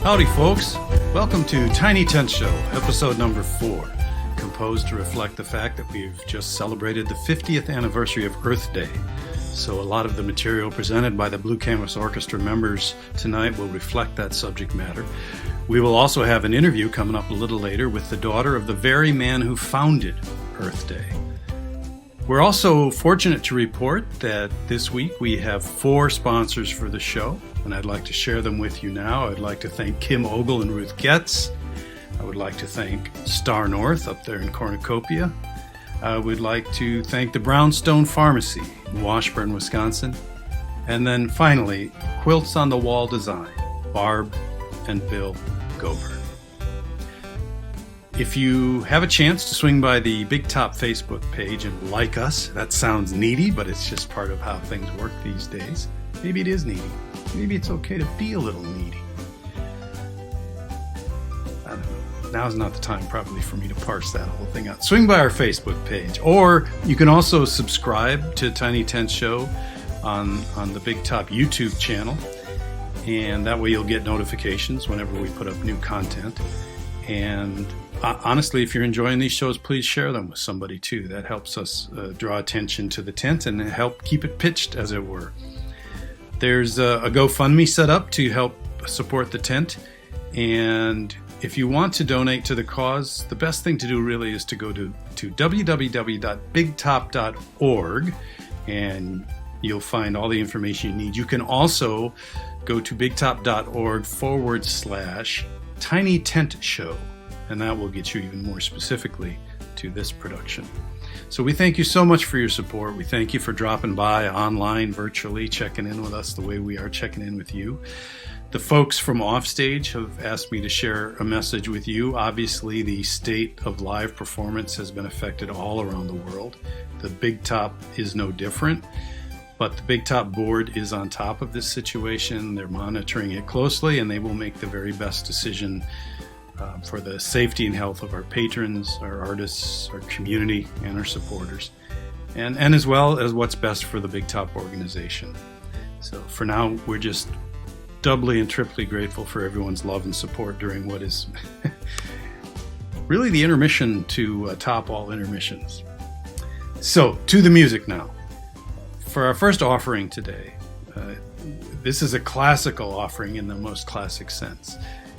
Howdy, folks. Welcome to Tiny Tent Show, episode number 4, composed to reflect the fact that we've just celebrated the 50th anniversary of Earth Day. So a lot of the material presented by the Blue Canvas Orchestra members tonight will reflect that subject matter. We will also have an interview coming up a little later with the daughter of the very man who founded Earth Day. We're also fortunate to report that this week we have 4 sponsors for the show, and I'd like to share them with you now. I'd like to thank Kim Ogle and Ruth Getz. I would like to thank Star North up there in Cornucopia. I would like to thank the Brownstone Pharmacy in Washburn, Wisconsin. And then finally, Quilts on the Wall Design, Barb and Bill Gober. If you have a chance to swing by the Big Top Facebook page and like us, that sounds needy, but it's just part of how things work these days. Maybe it is needy. Maybe it's okay to be a little needy. I don't know. Now's not the time probably for me to parse that whole thing out. Swing by our Facebook page, or you can also subscribe to Tiny Tent Show on the Big Top YouTube channel, and that way you'll get notifications whenever we put up new content. And honestly, if you're enjoying these shows, please share them with somebody too. That helps us draw attention to the tent and help keep it pitched, as it were. There's a GoFundMe set up to help support the tent, and if you want to donate to the cause, the best thing to do really is to go to www.bigtop.org, and you'll find all the information you need. You can also go to bigtop.org/Tiny Tent Show, and that will get you even more specifically to this production. So we thank you so much for your support. We thank you for dropping by online, virtually, checking in with us the way we are checking in with you. The folks from Offstage have asked me to share a message with you. Obviously, the state of live performance has been affected all around the world. The Big Top is no different, but the Big Top board is on top of this situation. They're monitoring it closely, and they will make the very best decision for the safety and health of our patrons, our artists, our community, and our supporters, and as well as what's best for the Big Top organization. So for now, we're just doubly and triply grateful for everyone's love and support during what is really the intermission to top all intermissions. So, to the music now. For our first offering today, this is a classical offering in the most classic sense.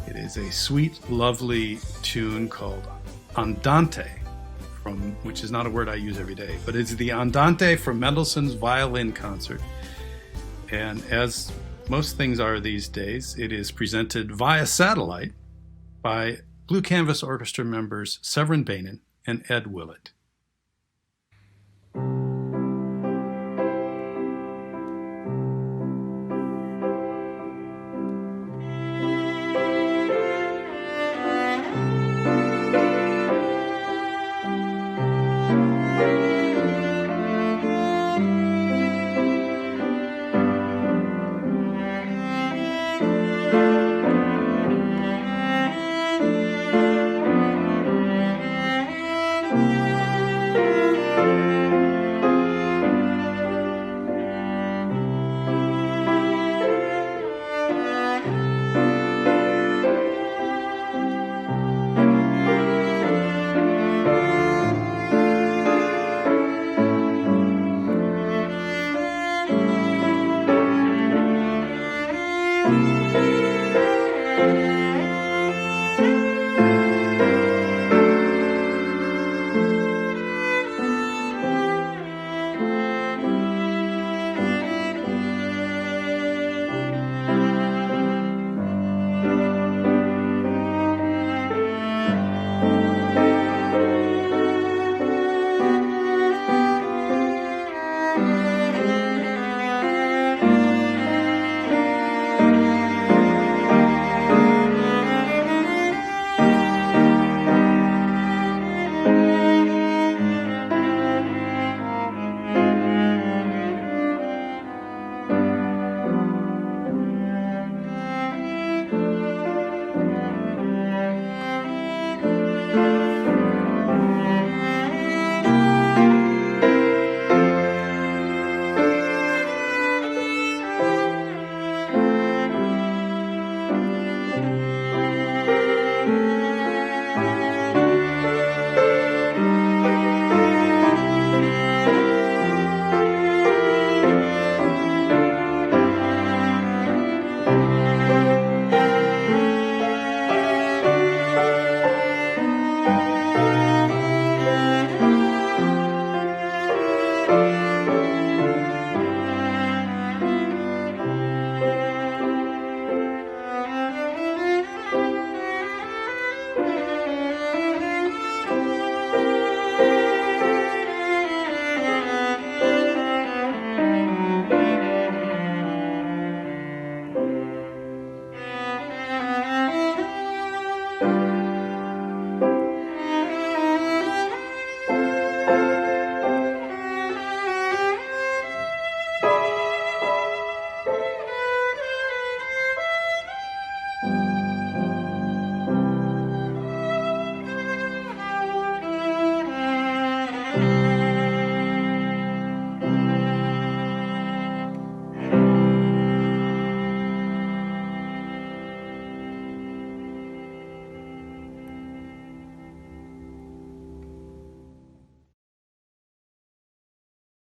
It is a sweet, lovely tune called Andante, which is not a word I use every day, but it's the Andante from Mendelssohn's Violin Concert. And as most things are these days, it is presented via satellite by Blue Canvas Orchestra members Severin Bainan and Ed Willett.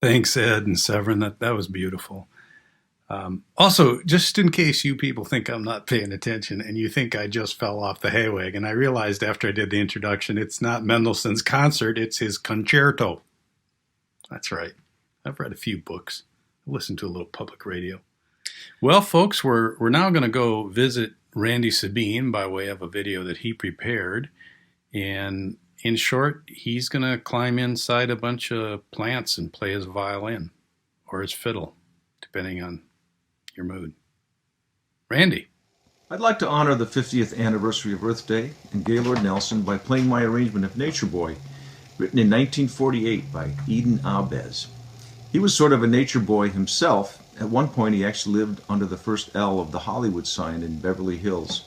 Thanks, Ed and Severin. That was beautiful. Also, just in case you people think I'm not paying attention and you think I just fell off the hay wagon, I realized after I did the introduction, it's not Mendelssohn's concert, it's his concerto. That's right. I've read a few books. I listened to a little public radio. Well, folks, we're now going to go visit Randy Sabine by way of a video that he prepared. And in short, he's going to climb inside a bunch of plants and play his violin or his fiddle, depending on your mood. Randy. I'd like to honor the 50th anniversary of Earth Day and Gaylord Nelson by playing my arrangement of Nature Boy, written in 1948 by Eden Ahbez. He was sort of a nature boy himself. At one point, he actually lived under the first L of the Hollywood sign in Beverly Hills.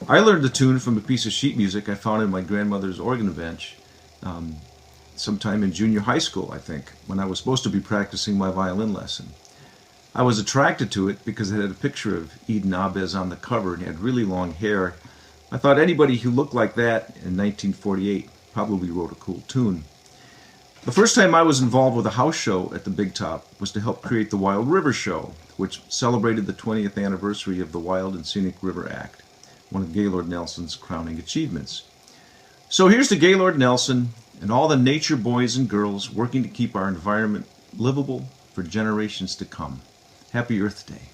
I learned the tune from a piece of sheet music I found in my grandmother's organ bench sometime in junior high school, I think, when I was supposed to be practicing my violin lesson. I was attracted to it because it had a picture of Eden Ahbez on the cover and he had really long hair. I thought anybody who looked like that in 1948 probably wrote a cool tune. The first time I was involved with a house show at the Big Top was to help create the Wild River Show, which celebrated the 20th anniversary of the Wild and Scenic River Act, one of Gaylord Nelson's crowning achievements. So here's to Gaylord Nelson and all the nature boys and girls working to keep our environment livable for generations to come. Happy Earth Day.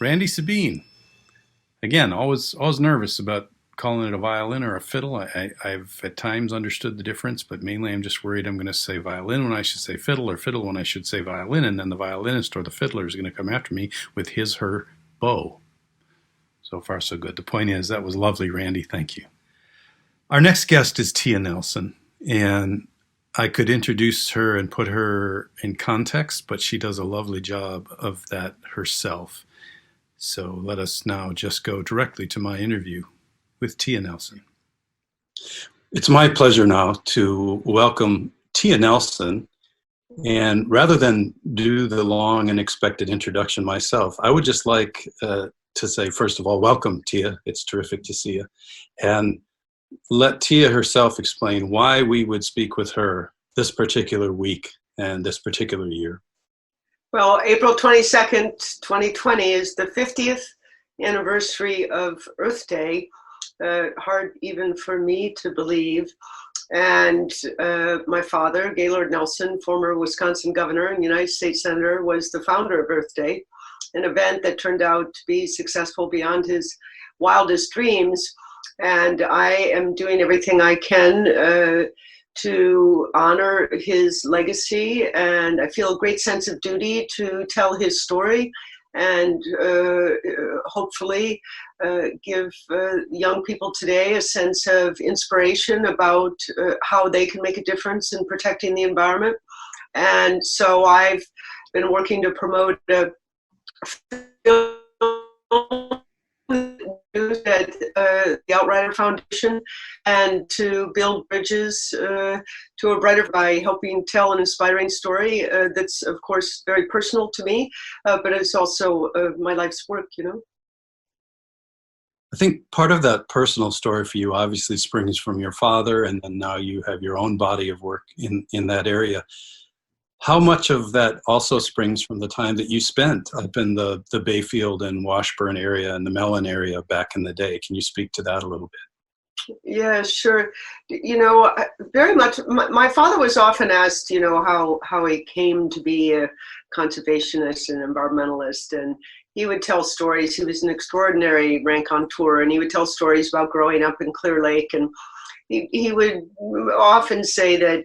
Randy Sabine. Again, always nervous about calling it a violin or a fiddle. I've at times understood the difference, but mainly I'm just worried I'm going to say violin when I should say fiddle, or fiddle when I should say violin, and then the violinist or the fiddler is going to come after me with his, her bow. So far, so good. The point is, that was lovely, Randy. Thank you. Our next guest is Tia Nelson, and I could introduce her and put her in context, but she does a lovely job of that herself. So let us now just go directly to my interview with Tia Nelson. It's my pleasure now to welcome Tia Nelson. And rather than do the long and expected introduction myself, I would just like to say, first of all, welcome, Tia. It's terrific to see you. And let Tia herself explain why we would speak with her this particular week and this particular year. Well, April 22nd, 2020 is the 50th anniversary of Earth Day. Hard even for me to believe. And my father, Gaylord Nelson, former Wisconsin governor and United States Senator, was the founder of Earth Day, an event that turned out to be successful beyond his wildest dreams. And I am doing everything I can to honor his legacy, and I feel a great sense of duty to tell his story and hopefully give young people today a sense of inspiration about how they can make a difference in protecting the environment. And so I've been working to promote a film at the Outrider Foundation, and to build bridges to a brighter by helping tell an inspiring story that's, of course, very personal to me, but it's also my life's work, you know. I think part of that personal story for you obviously springs from your father, and then now you have your own body of work in that area. How much of that also springs from the time that you spent up in the Bayfield and Washburn area and the Mellon area back in the day? Can you speak to that a little bit? Yeah, sure. You know, very much. My father was often asked, you know, how he came to be a conservationist and environmentalist, and he would tell stories. He was an extraordinary raconteur, and he would tell stories about growing up in Clear Lake, and he would often say that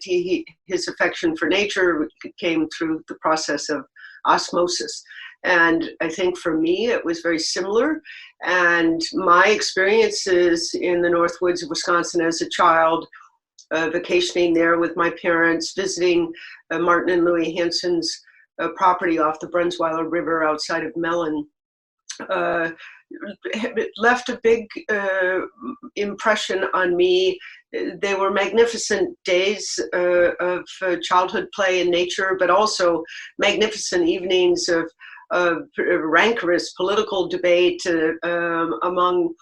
his affection for nature came through the process of osmosis. And I think for me, it was very similar. And my experiences in the North Woods of Wisconsin as a child, vacationing there with my parents, visiting Martin and Louis Hansen's property off the Brunsweiler River outside of Mellon, left a big impression on me. They were magnificent days of childhood play in nature, but also magnificent evenings of rancorous political debate among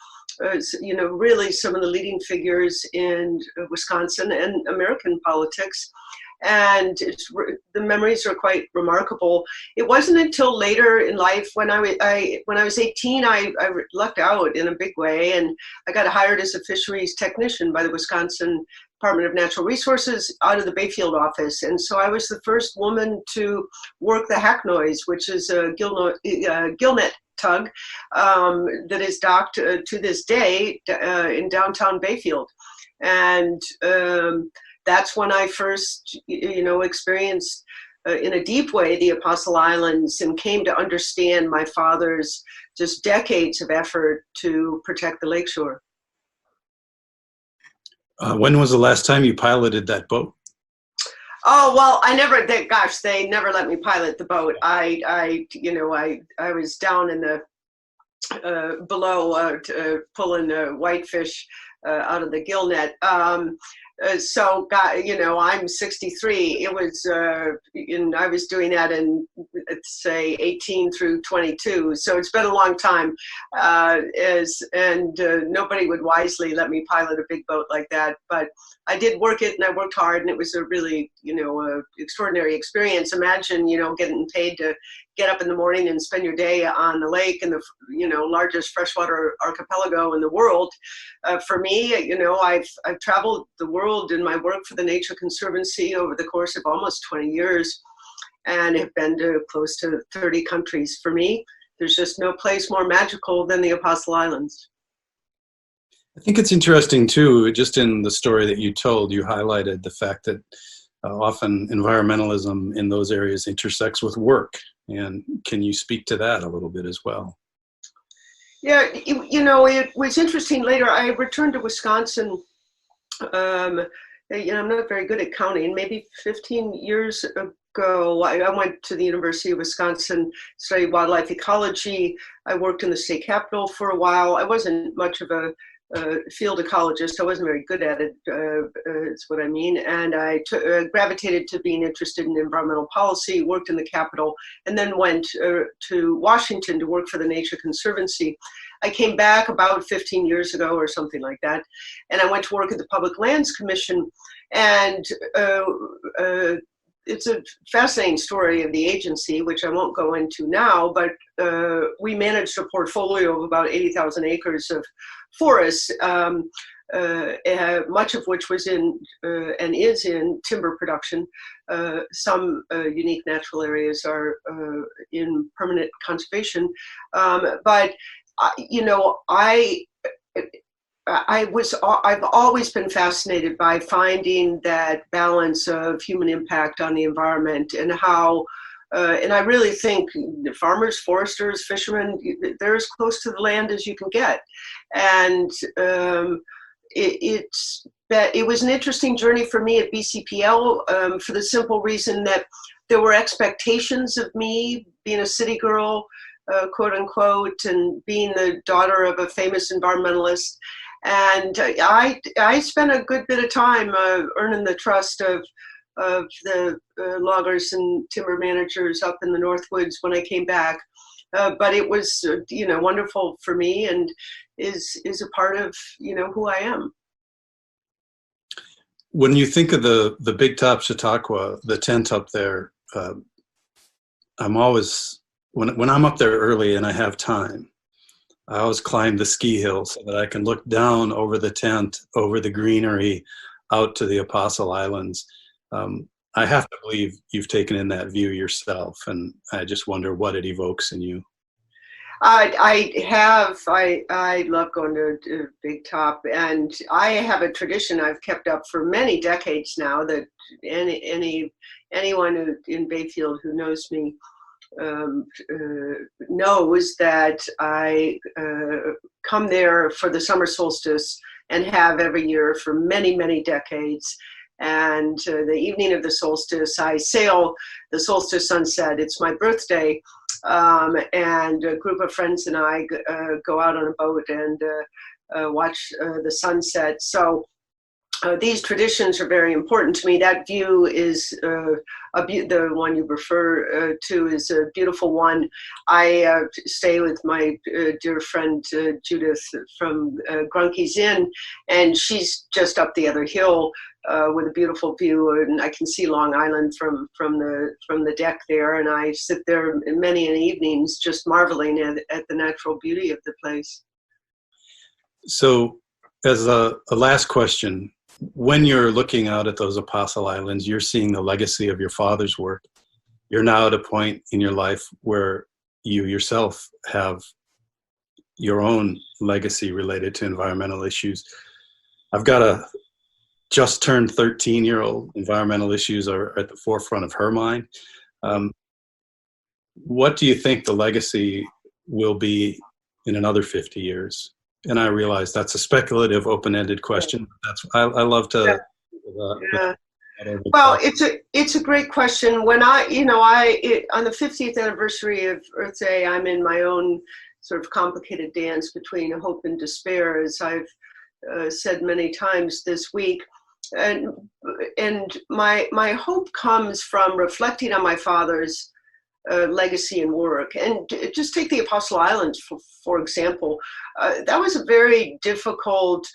you know, really some of the leading figures in Wisconsin and American politics. And the memories are quite remarkable. It wasn't until later in life, when I was 18, I lucked out in a big way, and I got hired as a fisheries technician by the Wisconsin Department of Natural Resources out of the Bayfield office. And so I was the first woman to work the Hacknoys, which is a gillnet tug that is docked to this day in downtown Bayfield. And that's when I first, you know, experienced in a deep way the Apostle Islands, and came to understand my father's just decades of effort to protect the lakeshore. When was the last time you piloted that boat? Oh, well, they never let me pilot the boat. I was down in the below pulling whitefish out of the gill net. So, you know, I'm 63. It was, I was doing that in, let's say, 18 through 22. So it's been a long time. Nobody would wisely let me pilot a big boat like that. But I did work it, and I worked hard, and it was a really, you know, extraordinary experience. Imagine, you know, getting paid to get up in the morning and spend your day on the lake in the, you know, largest freshwater archipelago in the world. For me, you know, I've traveled the world in my work for the Nature Conservancy over the course of almost 20 years, and have been to close to 30 countries. For me, there's just no place more magical than the Apostle Islands. I think it's interesting too, just in the story that you told, you highlighted the fact that often environmentalism in those areas intersects with work. And can you speak to that a little bit as well? Yeah, it was interesting. Later, I returned to Wisconsin. I'm not very good at counting. Maybe 15 years ago, I went to the University of Wisconsin, studied wildlife ecology. I worked in the state capitol for a while. I wasn't much of a field ecologist. I wasn't very good at it, is what I mean. And I gravitated to being interested in environmental policy, worked in the Capitol, and then went to Washington to work for the Nature Conservancy. I came back about 15 years ago or something like that, and I went to work at the Public Lands Commission. And it's a fascinating story of the agency, which I won't go into now, but we managed a portfolio of about 80,000 acres of forests, much of which was in and is in timber production. Some unique natural areas are in permanent conservation. But I've always been fascinated by finding that balance of human impact on the environment, and how, and I really think farmers, foresters, fishermen, they're as close to the land as you can get. And it was an interesting journey for me at BCPL, for the simple reason that there were expectations of me being a city girl, quote unquote, and being the daughter of a famous environmentalist. And I spent a good bit of time earning the trust of the loggers and timber managers up in the Northwoods when I came back. But it was, wonderful for me, and is a part of, who I am. When you think of the Big Top Chautauqua, the tent up there, I'm always, when I'm up there early and I have time, I always climb the ski hill so that I can look down over the tent, over the greenery, out to the Apostle Islands. I have to believe you've taken in that view yourself, and I just wonder what it evokes in you. I have. I love going to Big Top, and I have a tradition I've kept up for many decades now, that anyone in Bayfield who knows me knows that I come there for the summer solstice, and have every year for many, many decades. And the evening of the solstice, I sail the solstice sunset. It's my birthday, and a group of friends and I go out on a boat and watch the sunset. So these traditions are very important to me. That view is the one you refer to is a beautiful one. I stay with my dear friend Judith from Grunke's Inn, and she's just up the other hill with a beautiful view, and I can see Long Island from the deck there. And I sit there many evenings just marveling at the natural beauty of the place. So, as a last question, when you're looking out at those Apostle Islands, you're seeing the legacy of your father's work. You're now at a point in your life where you yourself have your own legacy related to environmental issues. I've got a just turned 13-year-old. Environmental issues are at the forefront of her mind. What do you think the legacy will be in another 50 years? And I realize that's a speculative, open-ended question. I love to. Yeah. Well, it's a great question. When on the 50th anniversary of Earth Day, I'm in my own sort of complicated dance between hope and despair, as I've said many times this week. And my hope comes from reflecting on my father's legacy and work. And just take the Apostle Islands, for example. That was a very difficult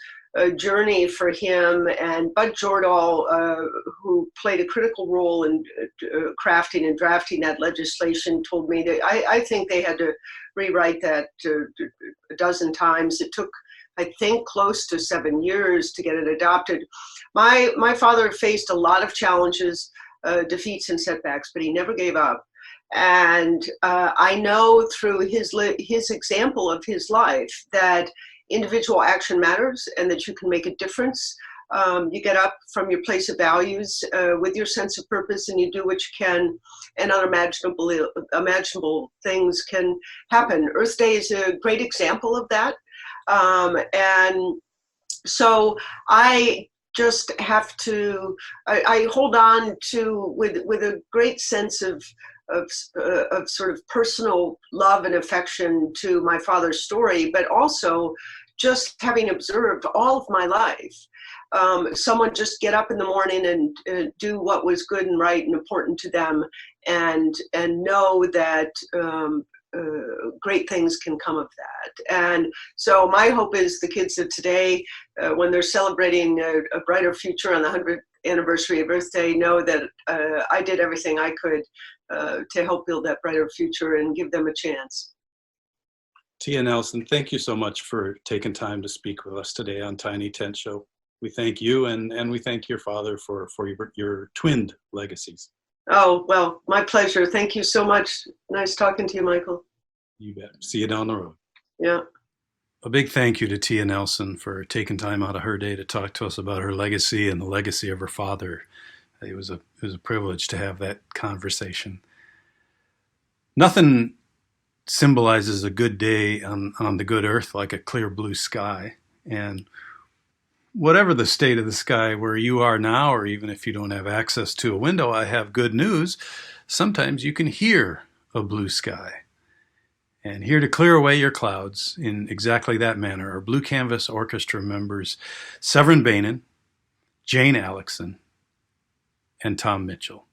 journey for him. And Bud Jordahl, who played a critical role in crafting and drafting that legislation, told me that I think they had to rewrite that a dozen times. It took, I think, close to 7 years to get it adopted. My father faced a lot of challenges, defeats and setbacks, but he never gave up. And I know through his example of his life that individual action matters, and that you can make a difference. You get up from your place of values with your sense of purpose, and you do what you can, and unimaginable things can happen. Earth Day is a great example of that. And so I just have to, I hold on to with a great sense of sort of personal love and affection to my father's story, but also just having observed all of my life, someone just get up in the morning and do what was good and right and important to them, and know that great things can come of that. And so my hope is the kids of today, when they're celebrating a brighter future on the 100th anniversary of Earth Day, know that I did everything I could to help build that brighter future and give them a chance. Tia Nelson, thank you so much for taking time to speak with us today on Tiny Tent Show. We thank you, and we thank your father for your twinned legacies. Oh, well, my pleasure. Thank you so much. Nice talking to you, Michael. You bet. See you down the road. Yeah. A big thank you to Tia Nelson for taking time out of her day to talk to us about her legacy and the legacy of her father. It was a privilege to have that conversation. Nothing symbolizes a good day on the good earth like a clear blue sky. And whatever the state of the sky where you are now, or even if you don't have access to a window, I have good news. Sometimes you can hear a blue sky. And here to clear away your clouds in exactly that manner are Blue Canvas Orchestra members Severin Bainan, Jane Alexson, and Tom Mitchell.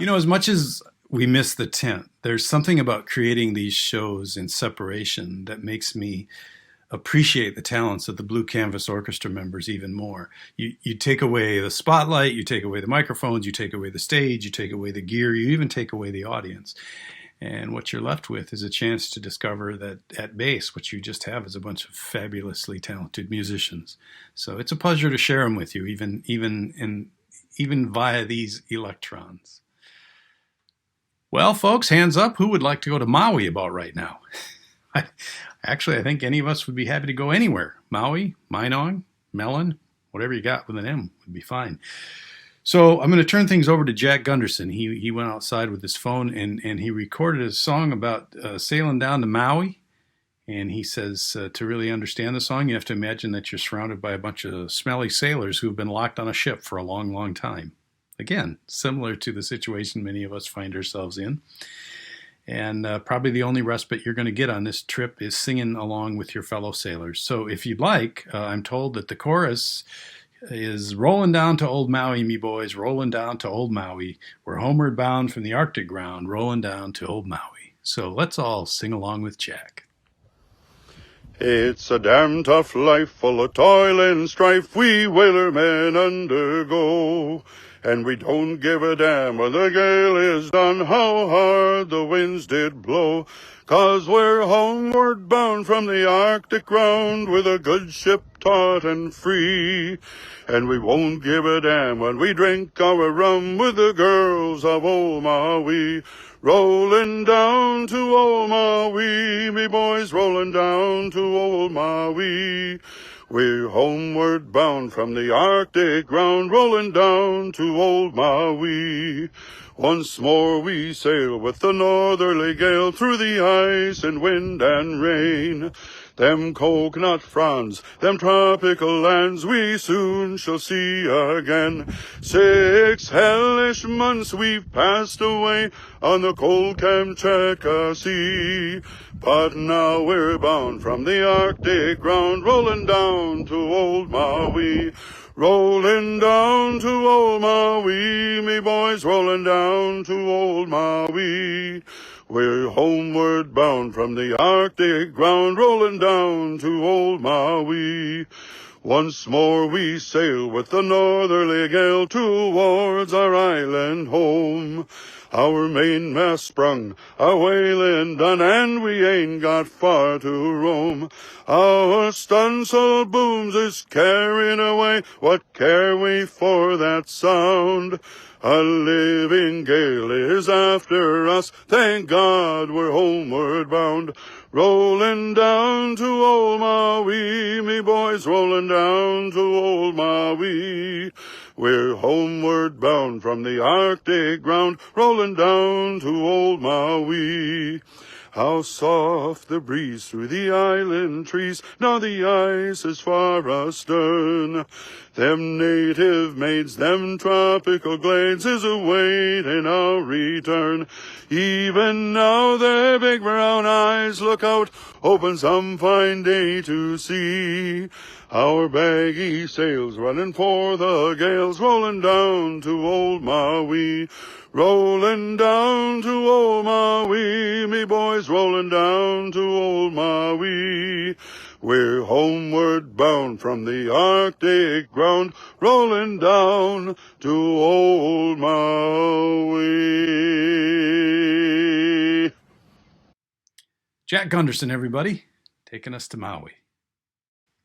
As much as we miss the tent, there's something about creating these shows in separation that makes me appreciate the talents of the Blue Canvas Orchestra members even more. You take away the spotlight, you take away the microphones, you take away the stage, you take away the gear, you even take away the audience. And what you're left with is a chance to discover that at base, what you just have is a bunch of fabulously talented musicians. So it's a pleasure to share them with you, even via these electrons. Well, folks, hands up. Who would like to go to Maui about right now? Actually, I think any of us would be happy to go anywhere. Maui, Minong, Mellon, whatever you got with an M would be fine. So I'm going to turn things over to Jack Gunderson. He went outside with his phone and he recorded a song about sailing down to Maui. And he says to really understand the song, you have to imagine that you're surrounded by a bunch of smelly sailors who've been locked on a ship for a long, long time. Again, similar to the situation many of us find ourselves in. And probably the only respite you're going to get on this trip is singing along with your fellow sailors. So if you'd like, I'm told that the chorus is rolling down to old Maui, me boys, rolling down to old Maui. We're homeward bound from the Arctic ground, rolling down to old Maui. So let's all sing along with Jack. It's a damn tough life full of toil and strife we whaler men undergo. And we don't give a damn when the gale is done, how hard the winds did blow. 'Cause we're homeward bound from the Arctic ground with a good ship taut and free. And we won't give a damn when we drink our rum with the girls of old Maui. Rolling down to old Maui, me boys, rolling down to old Maui. We're homeward bound from the Arctic ground, rolling down to old Maui. Once more we sail with the northerly gale through the ice and wind and rain. Them coconut fronds, them tropical lands we soon shall see again. 6 hellish months we've passed away on the cold Kamchatka Sea. But now we're bound from the Arctic ground, rolling down to old Maui. Rolling down to old Maui, me boys, rolling down to old Maui. We're homeward bound from the Arctic ground, rolling down to old Maui. Once more we sail with the northerly gale towards our island home. Our mainmast sprung, our whaling done, and we ain't got far to roam. Our stunsail booms is carrying away, what care we for that sound? A living gale is after us, thank God we're homeward bound. Rolling down to old Maui, me boys, rolling down to old Maui. We're homeward bound from the Arctic ground, rolling down to old Maui. How soft the breeze through the island trees, now the ice is far astern. Them native maids, them tropical glades is awaiting our return. Even now their big brown eyes look out, hoping some fine day to see. Our baggy sails running for the gales, rolling down to old Maui. Rolling down to old Maui, me boys, rolling down to old Maui. We're homeward bound from the Arctic ground, rolling down to old Maui. Jack Gunderson, everybody, taking us to Maui.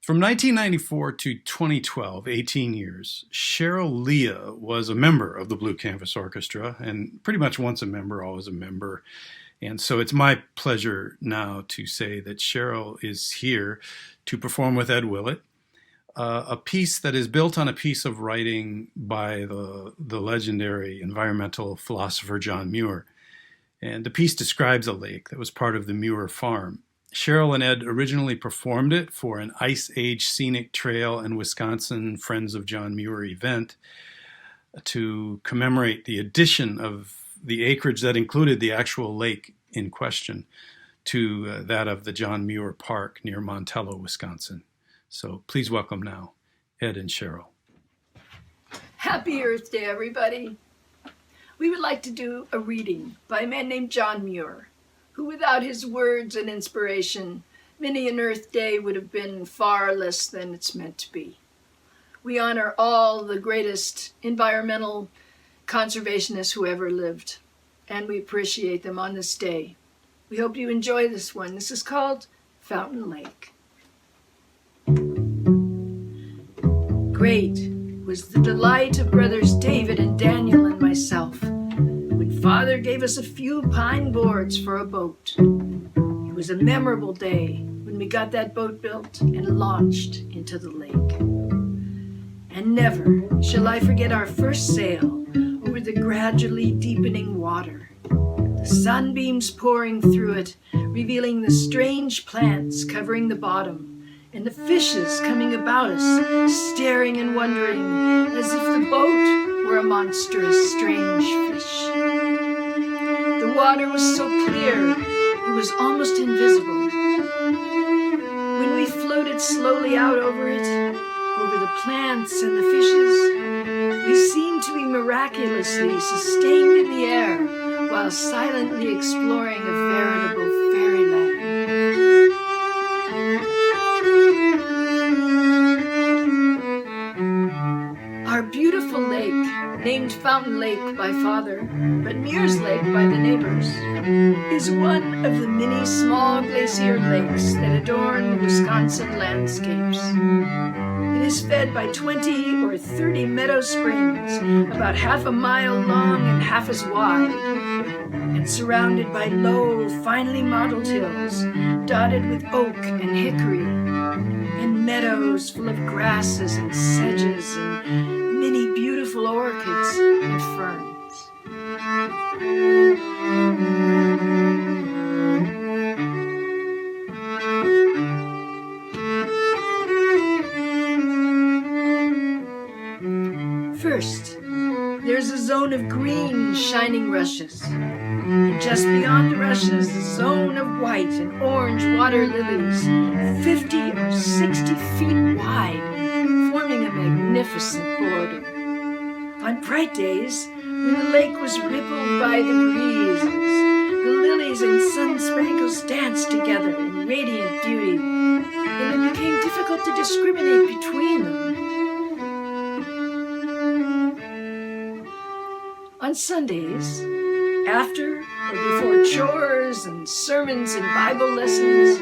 From 1994 to 2012, 18 years, Cheryl Leah was a member of the Blue Canvas Orchestra, and pretty much once a member, always a member. And so it's my pleasure now to say that Cheryl is here to perform with Ed Willett, a piece that is built on a piece of writing by the legendary environmental philosopher John Muir. And the piece describes a lake that was part of the Muir Farm. Cheryl and Ed originally performed it for an Ice Age Scenic Trail and Wisconsin Friends of John Muir event to commemorate the addition of the acreage that included the actual lake in question to that of the John Muir Park near Montello, Wisconsin. So please welcome now Ed and Cheryl. Happy Earth Day, everybody. We would like to do a reading by a man named John Muir, who without his words and inspiration, many an Earth Day would have been far less than it's meant to be. We honor all the greatest environmental conservationists who ever lived, and we appreciate them on this day. We hope you enjoy this one. This is called Fountain Lake. Great was the delight of brothers David and Daniel and myself when Father gave us a few pine boards for a boat. It was a memorable day when we got that boat built and launched into the lake. And never shall I forget our first sail over the gradually deepening water. The sunbeams pouring through it, revealing the strange plants covering the bottom, and the fishes coming about us, staring and wondering, as if the boat were a monstrous, strange fish. The water was so clear, it was almost invisible. When we floated slowly out over it, over the plants and the fishes, we seemed to be miraculously sustained in the air while silently exploring a veritable fairyland. Our beautiful lake, named Fountain Lake by Father, but Muir's Lake by the neighbors, is one of the many small glacier lakes that adorn the Wisconsin landscapes. It is fed by 20 or 30 meadow springs, about half a mile long and half as wide, and surrounded by low, finely modeled hills, dotted with oak and hickory, and meadows full of grasses and sedges and many beautiful orchids and ferns. First, there's a zone of green, shining rushes. And just beyond the rushes, a zone of white and orange water lilies, 50 or 60 feet wide, forming a magnificent border. On bright days, when the lake was rippled by the breezes, the lilies and sun-sprinkles danced together in radiant beauty, and it became difficult to discriminate between them. On Sundays, after or before chores and sermons and Bible lessons,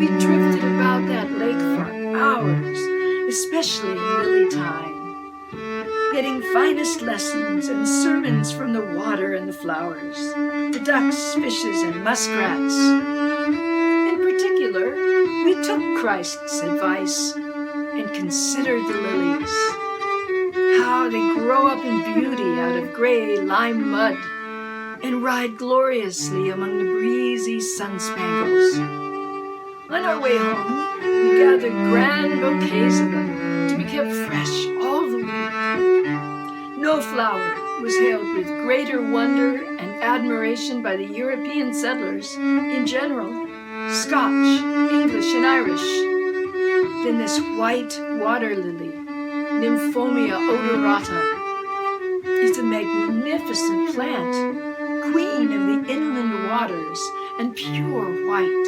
we drifted about that lake for hours, especially in lily time, getting finest lessons and sermons from the water and the flowers, the ducks, fishes, and muskrats. In particular, we took Christ's advice and considered the lilies, how they grow up in beauty out of gray lime mud and ride gloriously among the breezy sun-spangles. On our way home, we gathered grand bouquets of them to be kept fresh all the week. No flower was hailed with greater wonder and admiration by the European settlers in general, Scotch, English, and Irish, than this white water lily, Nymphomia odorata. It's a magnificent plant, queen of the inland waters, and pure white,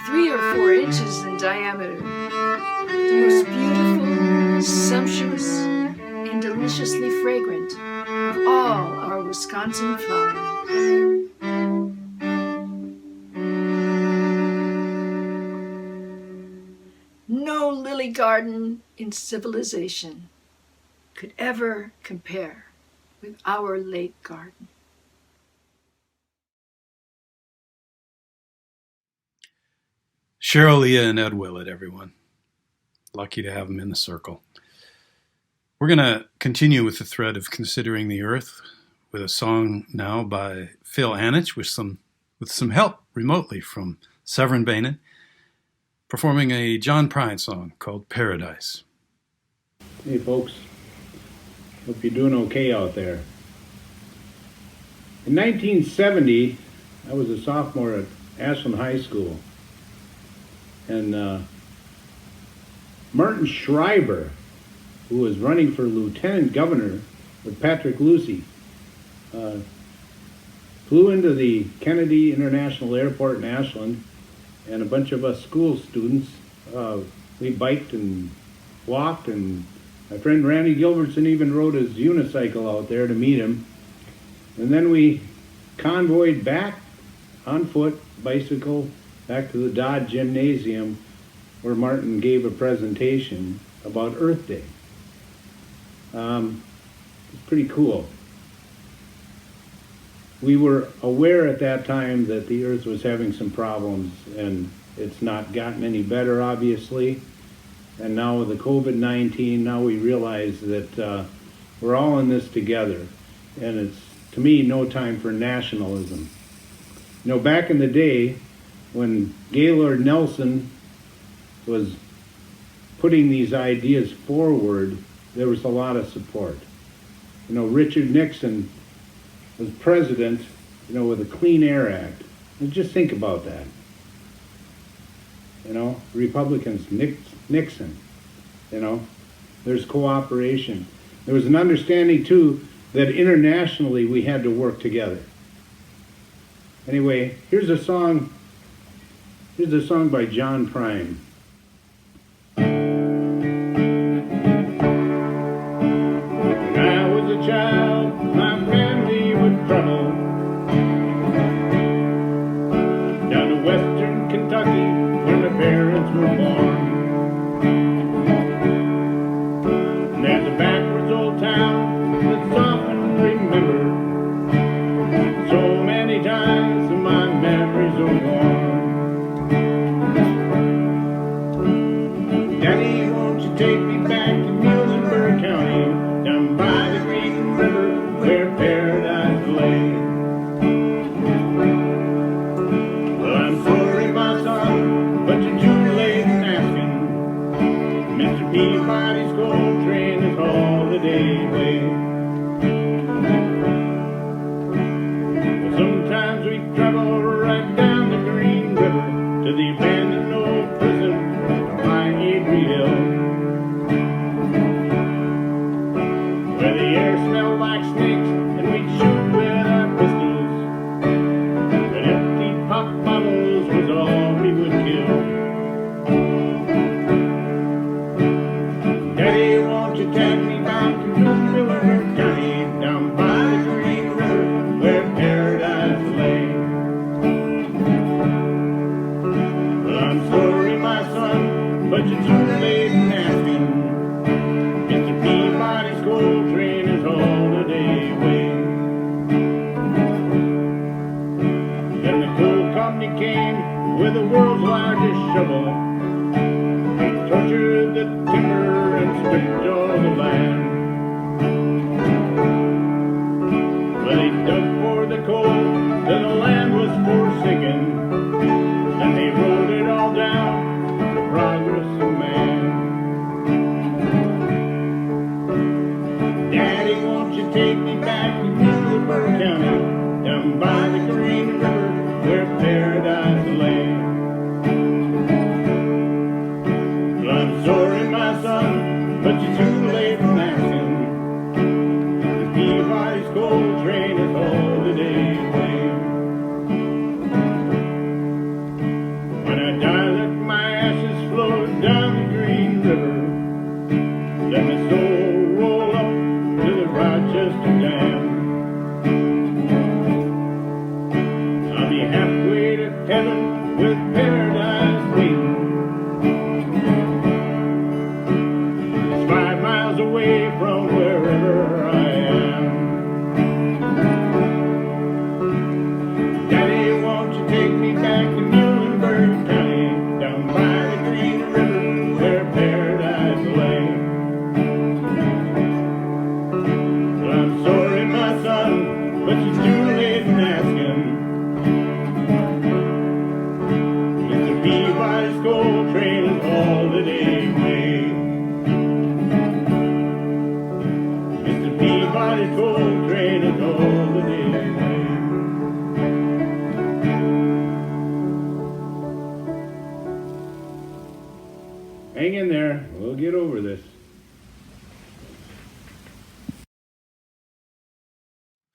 3 or 4 inches in diameter. The most beautiful, sumptuous, and deliciously fragrant of all our Wisconsin flowers. No lily garden in civilization could ever compare with our lake garden. Cheryl, Leah, and Ed Willett, everyone. Lucky to have them in the circle. We're going to continue with the thread of considering the earth with a song now by Phil Anich with some help remotely from Severin Bainan, performing a John Prine song called Paradise. Hey folks, hope you're doing okay out there. In 1970, I was a sophomore at Ashland High School, and Martin Schreiber, who was running for lieutenant governor with Patrick Lucey, flew into the Kennedy International Airport in Ashland, and a bunch of us school students, we biked and walked, and my friend Randy Gilbertson even rode his unicycle out there to meet him. And then we convoyed back on foot, bicycle, back to the Dodd Gymnasium, where Martin gave a presentation about Earth Day. It's pretty cool. We were aware at that time that the Earth was having some problems, and it's not gotten any better, obviously. And now with the COVID-19, now we realize that we're all in this together. And it's, to me, no time for nationalism. You know, back in the day, when Gaylord Nelson was putting these ideas forward, there was a lot of support. You know, Richard Nixon was president, you know, with the Clean Air Act. And just think about that. You know, Republicans, Nixon, you know, there's cooperation. There was an understanding, too, that internationally we had to work together. Anyway, here's a song by John Prine. When I was a child, my family would travel down to western Kentucky, where my parents were born. And there's a backwards old town that's often remembered. So many times my memories are worn. Daddy, won't you take me back to Muhlenberg County, down by the Green River where paradise lay? Well, I'm sorry, my son, but you're too late in asking. Mr. Peabody's coal train is all the day away. Well, sometimes we travel right down the Green River to the abandoned old prison by Avery Hill, where the air smelled like snakes and we'd shoot with our pistols, but empty pop bottles was all we would kill. Daddy, won't you take me back to Muhlenberg County, down by the Green River where paradise lay? Well, I'm sorry, my son, but you're too late in asking. Mr. Peabody's coal train is all the day away. Then the coal company came with the world's largest shovel. They tortured the timber and stripped all the land. Well, they dug for the coal till the land was forsaken. Then they wrote it all down, the progress of man. Daddy, won't you take me back to Muhlenberg County, down by the Green River where paradise lay? Well, I'm sorry, my son, but you're too late in asking. The Peabody's coal train is all the day away. When I die, let my ashes float down the Green River. Let my soul roll up to the Rochester Dam. I'll be halfway to heaven with paradise waiting. It's 5 miles away from wherever I am. Daddy, won't you take me back to Muhlenberg County, down by the Green River where paradise lay? Well, I'm sorry, my son, but you're too late in asking. Mr. Peabody's coal train is all the day away. Mr. Peabody's coal train is all the day away. Hang in there, we'll get over this.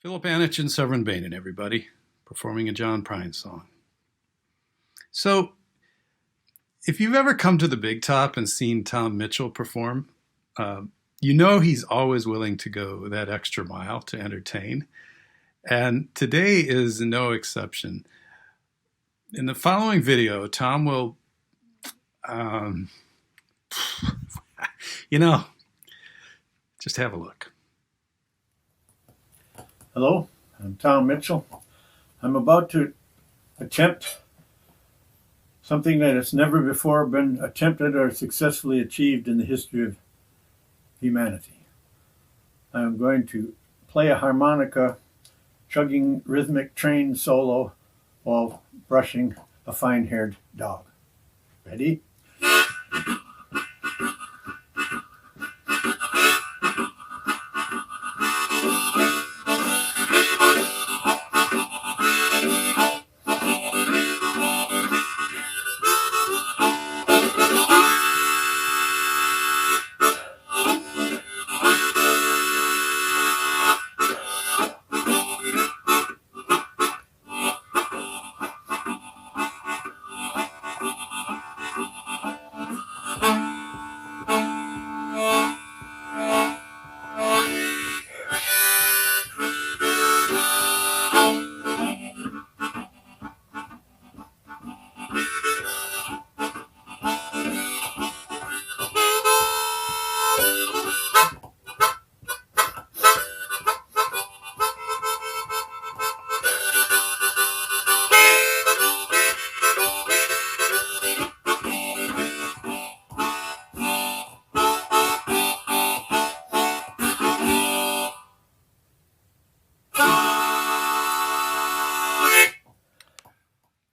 Philip Anich and Severin Bainan, everybody, performing a John Prine song. So, if you've ever come to the Big Top and seen Tom Mitchell perform, you know he's always willing to go that extra mile to entertain. And today is no exception. In the following video, Tom will, just have a look. Hello, I'm Tom Mitchell. I'm about to attempt something that has never before been attempted or successfully achieved in the history of humanity. I'm going to play a harmonica, chugging rhythmic train solo while brushing a fine-haired dog. Ready?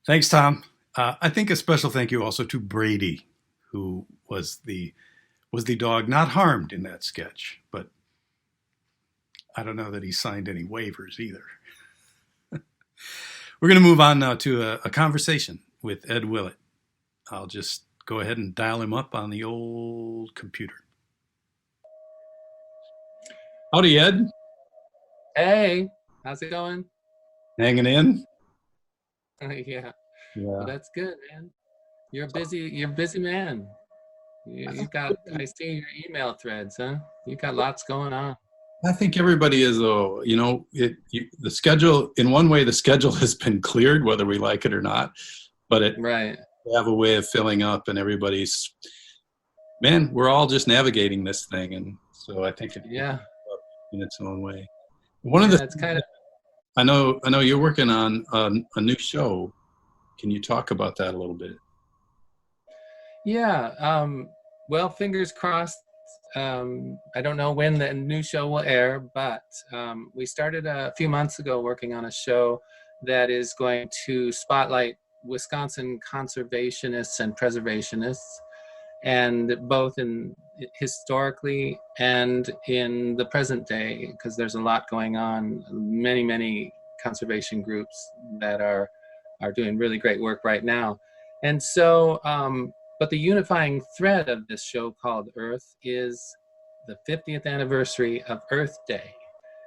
Thanks, Tom. I think a special thank you also to Brady, who was the dog not harmed in that sketch, but I don't know that he signed any waivers either. We're going to move on now to a conversation with Ed Willett. I'll just go ahead and dial him up on the old computer. Howdy, Ed. Hey, how's it going? Hanging in? Yeah. Yeah. Well, that's good, man. You're a busy man. You got, I see your email threads, huh? You got lots going on. I think everybody is, though. The schedule, in one way, the schedule has been cleared, whether we like it or not. But Right. we have a way of filling up, and everybody's, man, we're all just navigating this thing. And so I think it Yeah. in its own way. One of the That's kind of, I know you're working on a new show. Can you talk about that a little bit? yeah. Well, fingers crossed. I don't know when the new show will air, but we started a few months ago working on a show that is going to spotlight Wisconsin conservationists and preservationists, and both in historically and in the present day, because there's a lot going on. Many conservation groups that are doing really great work right now. And so, but the unifying thread of this show called Earth is the 50th anniversary of Earth Day.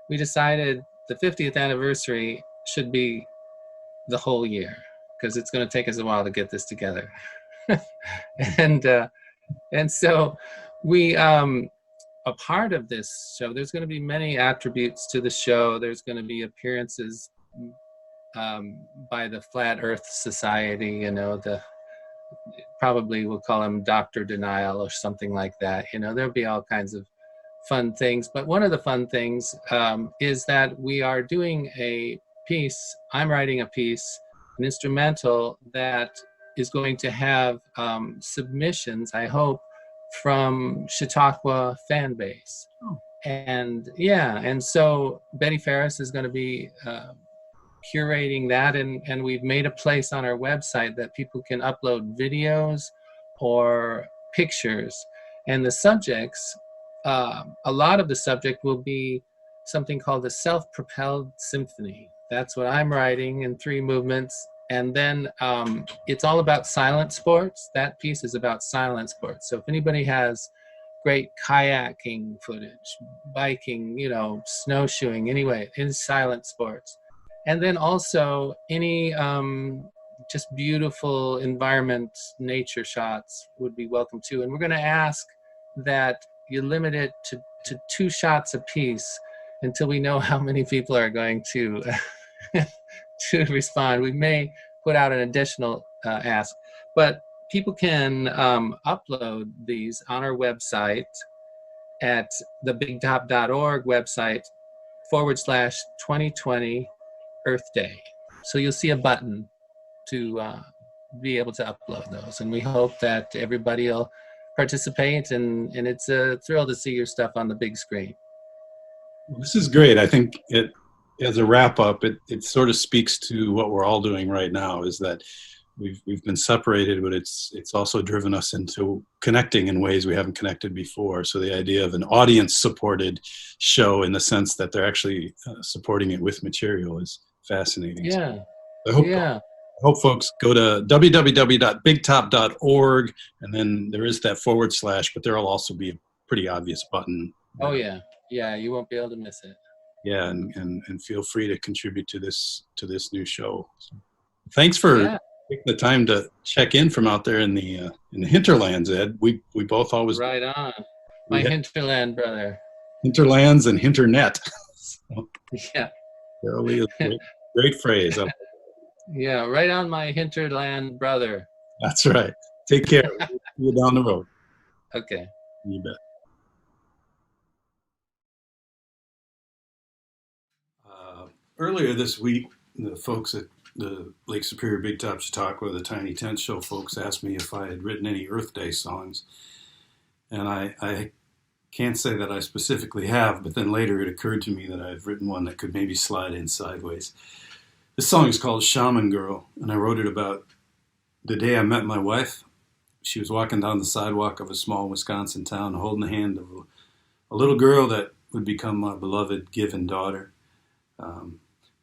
We decided the 50th anniversary should be the whole year, because it's going to take us a while to get this together. And so we, a part of this show, there's going to be many attributes to the show. There's going to be appearances by the Flat Earth Society, probably we'll call him Dr. Denial or something like that. There'll be all kinds of fun things. But one of the fun things is that we are doing a piece, I'm writing a piece, an instrumental that is going to have submissions, I hope, from Chautauqua fan base. Oh. And so Betty Ferris is going to be curating that, and we've made a place on our website that people can upload videos or pictures, and the subjects, a lot of the subject will be something called the self-propelled symphony. That's what I'm writing in 3 movements. And then it's all about silent sports. That piece is about silent sports. So if anybody has great kayaking footage, biking, snowshoeing, anyway, in silent sports. And then also any just beautiful environment, nature shots would be welcome too. And we're going to ask that you limit it to 2 shots a piece until we know how many people are going to to respond. We may put out an additional ask, but people can upload these on our website at thebigtop.org website /2020 Earth Day. So you'll see a button to be able to upload those. And we hope that everybody will participate, and it's a thrill to see your stuff on the big screen. Well, this is great. I think it, as a wrap up, it sort of speaks to what we're all doing right now, is that we've been separated, but it's also driven us into connecting in ways we haven't connected before. So the idea of an audience supported show, in the sense that they're actually supporting it with material, is fascinating. Yeah. So I hope folks go to www.bigtop.org, and then there is that /, but there'll also be a pretty obvious button. Oh yeah. Yeah, you won't be able to miss it. Yeah, and feel free to contribute to this new show. So, thanks for taking the time to check in from out there in the hinterlands, Ed. We both always right on. My hinterland brother. Hinterlands and hinternet. So, yeah. Really is a great phrase. Yeah, right on my hinterland brother. That's right. Take care. See you down the road. Okay. You bet. Earlier this week, the folks at the Lake Superior Big Top Chautauqua, the Tiny Tent Show folks, asked me if I had written any Earth Day songs. And I can't say that I specifically have, but then later it occurred to me that I've written one that could maybe slide in sideways. This song is called Shaman Girl, and I wrote it about the day I met my wife. She was walking down the sidewalk of a small Wisconsin town, holding the hand of a little girl that would become my beloved given daughter.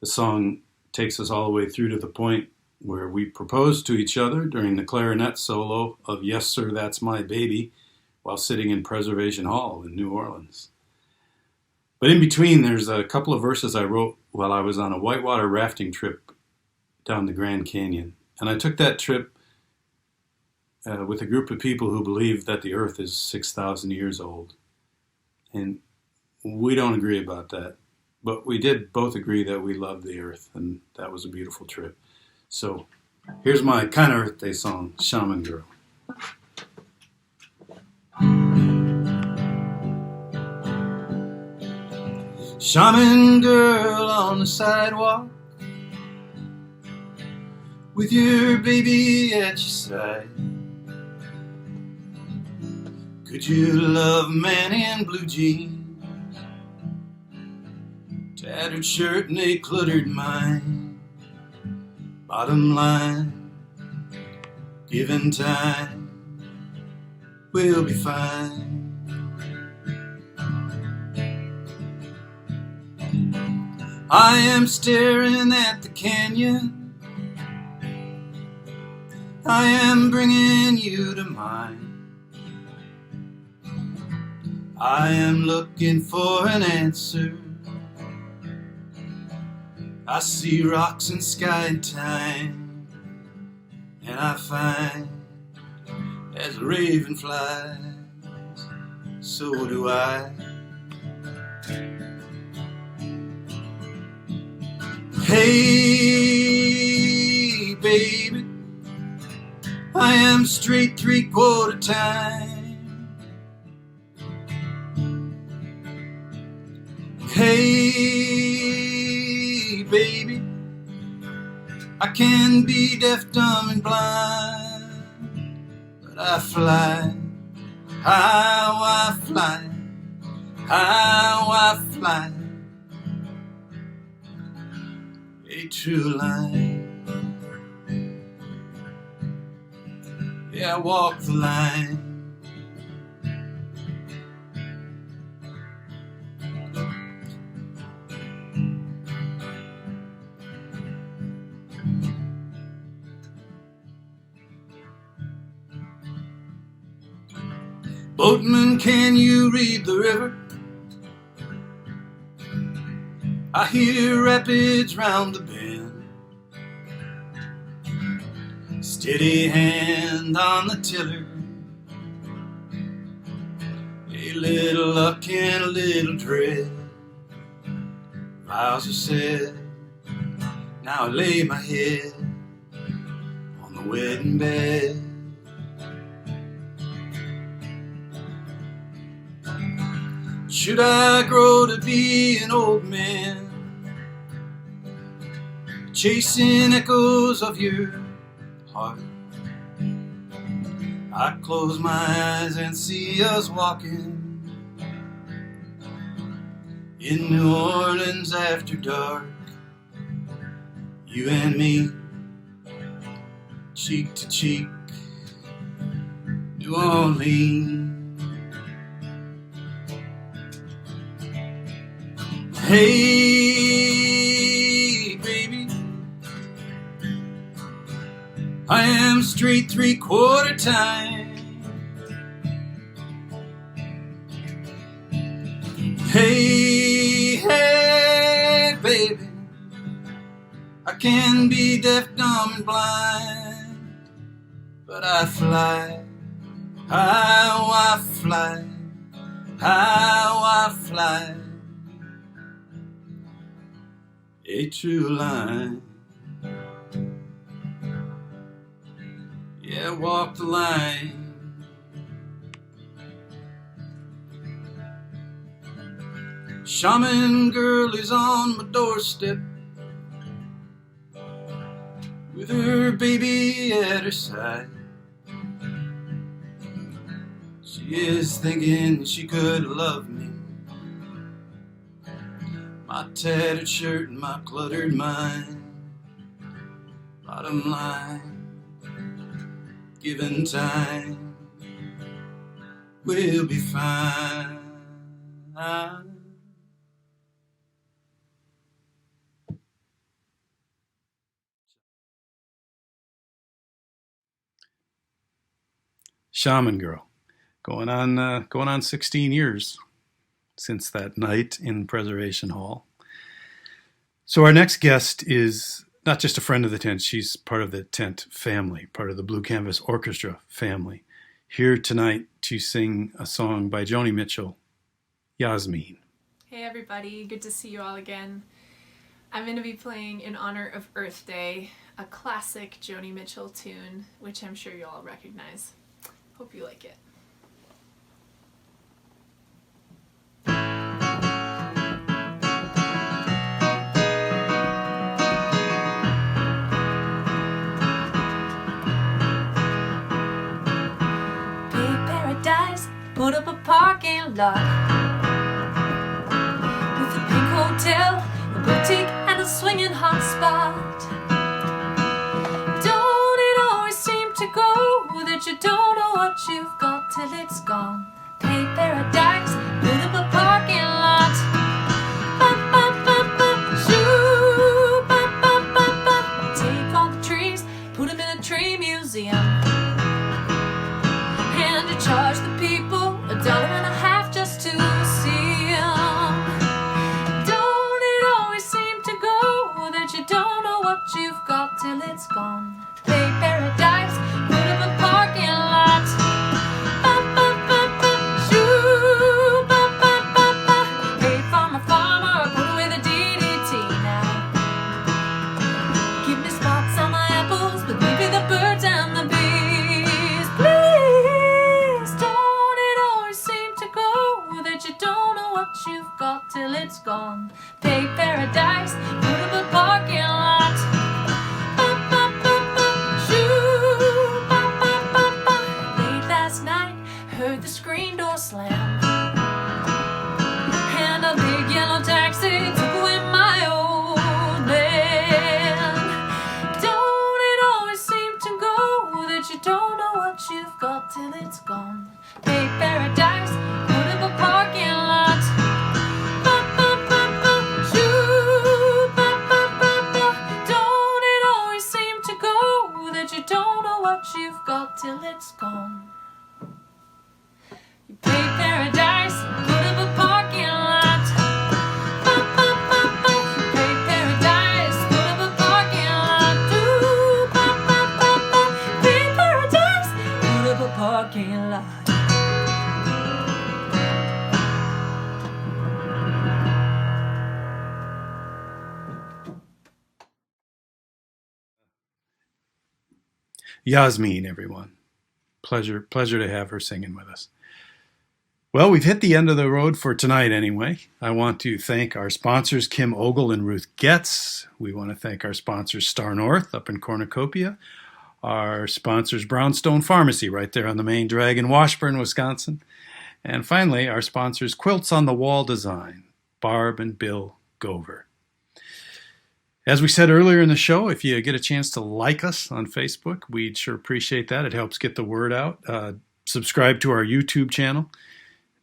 The song takes us all the way through to the point where we proposed to each other during the clarinet solo of Yes Sir, That's My Baby, while sitting in Preservation Hall in New Orleans. But in between, there's a couple of verses I wrote while I was on a whitewater rafting trip down the Grand Canyon. And I took that trip with a group of people who believe that the earth is 6,000 years old. And we don't agree about that. But we did both agree that we love the earth, and that was a beautiful trip. So here's my kind of Earth Day song, Shaman Girl. Shaman girl on the sidewalk, with your baby at your side. Could you love a man in blue jeans, tattered shirt and a cluttered mind? Bottom line, given time, we'll be fine. I am staring at the canyon, I am bringing you to mind. I am looking for an answer, I see rocks and sky and time, and I find as a raven flies, so do I. Hey, baby, I am straight 3/4 time. Hey, baby, I can be deaf, dumb, and blind, but I fly, how I fly, how I fly, a true line. Yeah, I walk the line. Boatman, can you read the river? I hear rapids round the bend. Steady hand on the tiller. A little luck and a little dread. Vows are said. Now I lay my head on the wedding bed. Should I grow to be an old man, chasing echoes of your heart, I close my eyes and see us walking in New Orleans after dark. You and me, cheek to cheek, New Orleans. Hey, baby, I am straight 3/4 time. Hey, hey, baby, I can be deaf, dumb, and blind, but I fly, how I fly, how I fly. A true line. Yeah, walk the line. Shaman girl is on my doorstep with her baby at her side. She is thinking she could love me. My tattered shirt and my cluttered mind. Bottom line, given time, we'll be fine. Shaman Girl, going on 16 years since that night in Preservation Hall. So our next guest is not just a friend of the tent, she's part of the tent family, part of the Blue Canvas Orchestra family, here tonight to sing a song by Joni Mitchell, Yasmin. Hey everybody, good to see you all again. I'm going to be playing in honor of Earth Day, a classic Joni Mitchell tune, which I'm sure you all recognize. Hope you like it. Put up a parking lot with a pink hotel, a boutique, and a swinging hot spot. Don't it always seem to go that you don't know what you've got till it's gone? Pay paradise, put up a parking lot. Shoo, take all the trees, put them in a tree museum, and you charge the people $1.50 just to see them. Don't it always seem to go that you don't know what you've got till it's gone? Pay paradise, put up a parking lot. Shoo, pay for my farmer, put away the DDT now. Give me spots on my apples, but leave me the birds and the bees, please. Don't it always seem to go that you don't know what you've got till it's gone? Pay paradise, put up a parking lot. Shoo, late last night, heard the screen door slam, and a big yellow taxi took away my old man. Don't it always seem to go that you don't know what you've got till it's gone? Pay paradise, put up a parking lot. Shoo, don't it always seem to go that you don't know what you've got till it's gone? Yasmin, everyone. Pleasure to have her singing with us. Well, we've hit the end of the road for tonight anyway. I want to thank our sponsors, Kim Ogle and Ruth Getz. We want to thank our sponsors, Star North up in Cornucopia. Our sponsors, Brownstone Pharmacy right there on the main drag in Washburn, Wisconsin. And finally, our sponsors, Quilts on the Wall Design, Barb and Bill Gover. As we said earlier in the show, if you get a chance to like us on Facebook, we'd sure appreciate that. It helps get the word out. Subscribe to our YouTube channel.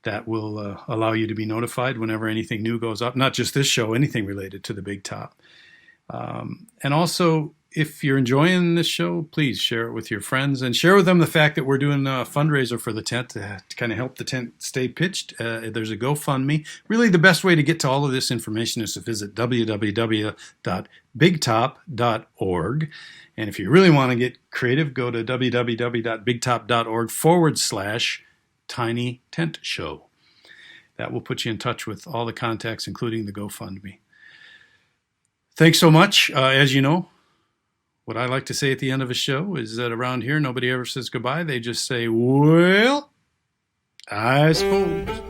That will allow you to be notified whenever anything new goes up, not just this show, anything related to the Big Top. And also, if you're enjoying this show, please share it with your friends and share with them the fact that we're doing a fundraiser for the tent to kind of help the tent stay pitched. There's a GoFundMe. Really, the best way to get to all of this information is to visit www.bigtop.org. And if you really want to get creative, go to www.bigtop.org/Tiny Tent Show. That will put you in touch with all the contacts, including the GoFundMe. Thanks so much. As you know, what I like to say at the end of a show is that around here, nobody ever says goodbye. They just say, well, I suppose.